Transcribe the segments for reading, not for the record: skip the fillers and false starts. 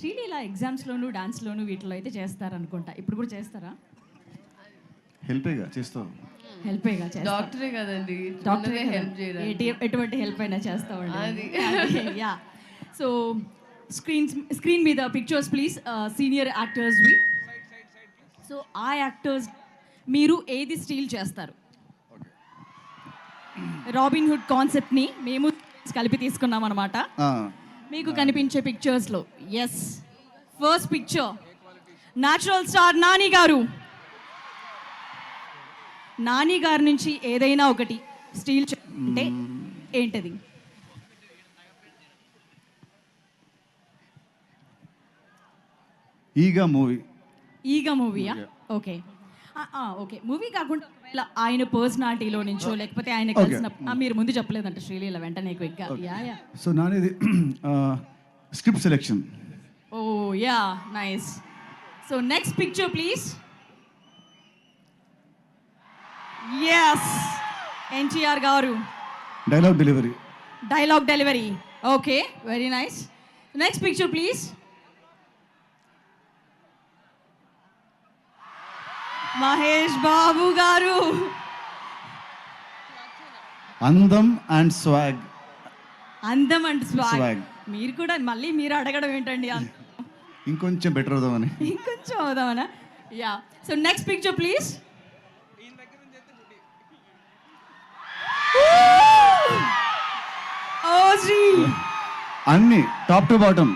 శ్రీలీల ఎగ్జామ్స్లోను డాన్స్లోను వీటిలో అయితే చేస్తారనుకుంటా. ఇప్పుడు కూడా చేస్తారా? హెల్పేగా చేస్తాం. హెల్పేగా చేస్తారు. డాక్టరే కదండి, డాక్టరే హెల్ప్ చేయడానికి. ఎటువంటి హెల్ప్ అయినా చేస్తామండి. అది. యా. సో స్క్రీన్ మీద పిక్చర్స్ ప్లీజ్, సీనియర్ యాక్టర్స్వి. సో ఆ యాక్టర్స్ మీరు ఏది స్టీల్ చేస్తారు? రాబిన్ హుడ్ కాన్సెప్ట్ని మేము కలిపి తీసుకున్నాం అనమాట. మీకు కనిపించే పిక్చర్స్లో yes, first picture natural star Nani garu. Nani గారి నుంచి ఏదైనా ఒకటి స్టీల్ అంటే ఏంటది? ఈగా మూవీ. ఈగా మూవీయా? Okay okay. మూవీ కాకుండా ఒకవేళ ఆయన పర్సనాలిటీలో నుంచో లేకపోతే ఆయన కలిసిన మీరు ముందు చెప్పలేదంట శ్రీలీల వెంటనే క్విక్గా. Yeah yeah. సో నానేది script selection. Oh yeah, nice. So next picture please. Yes, NTR గారు. Dialogue delivery. Dialogue delivery. Okay, very nice. Next picture please. Mahesh Babu గారు. అందం అండ్ స్వాగ్. అందం అండ్ స్వాగ్. Swag. మీరు కూడా మళ్ళీ మీరు అడగడం ఏంటండి? ఇంకొంచెం బెటర్ అవుదామని. ఇంకొంచెం అవుదామనా? Yeah. So next picture please. OG. అన్ని టాప్ టు బాటమ్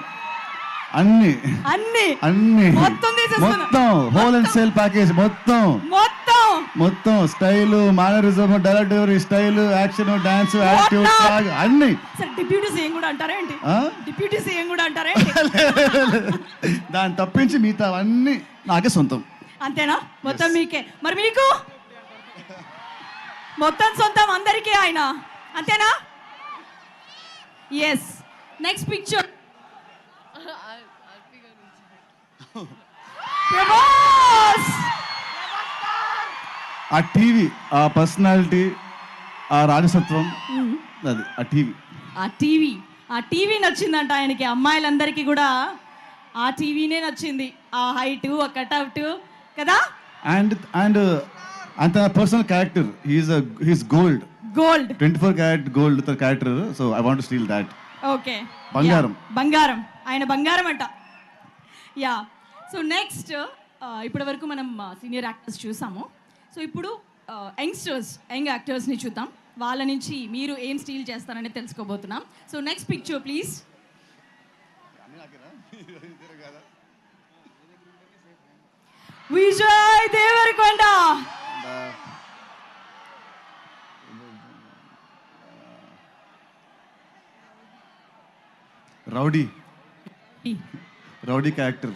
అన్ని అన్ని అన్ని మొత్తం తీసేస్తున్నా. మొత్తం హోల్ అండ్ సేల్ ప్యాకేజ్ మొత్తం మొత్తం మొత్తం style, mannerism, dialogue delivery, style, action, dance, attitude, swag అన్ని. సార్ డిప్యూటీ సీఎం కూడా అంటారా ఏంటి? డిప్యూటీ సీఎం కూడా అంటారా ఏంటి? దాన్ని తప్పించి మిగతా అన్ని నాకే సొంతం. అంతేనా? మొత్తం మీకే. మరి మీకు మొత్తం సొంతం అందరికీ ఆయన, అంతేనా? ఎస్. Next picture. ప్రభాస్. ఆ టీవీ, ఆ పర్సనాలిటీ, ఆ రాజసత్వం, అది ఆ టీవీ నచ్చిందంట ఆయనకి. అమ్మాయిలందరికీ కూడా ఆ టీవీనే నచ్చింది. ఆ హైట్, ఆ కట్అవుట్ కదా. అండ్ అంత personal character, he's gold 24 carat gold character. So I want to steal that. Okay, బంగారం. బంగారం, ఆయన బంగారం అంట. యా. సో నెక్స్ట్, ఇప్పటి వరకు మనం సీనియర్ యాక్టర్స్ చూసాము. సో ఇప్పుడు యంగ్ యాక్టర్స్ని చూద్దాం. వాళ్ళ నుంచి మీరు ఏం స్టీల్ చేస్తారని తెలుసుకోబోతున్నాం. So next picture please. Vijay Deverakonda. Rowdy character.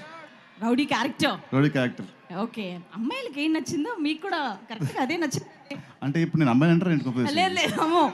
Okay. అమ్మాయిలకి ఏం నచ్చిందో మీకు కూడా కరెక్ట్గా అదే నచ్చింది. అంటే ఇప్పుడు నేను అమ్మాయి అంటారా? లేదు లేదు, అమ్మో.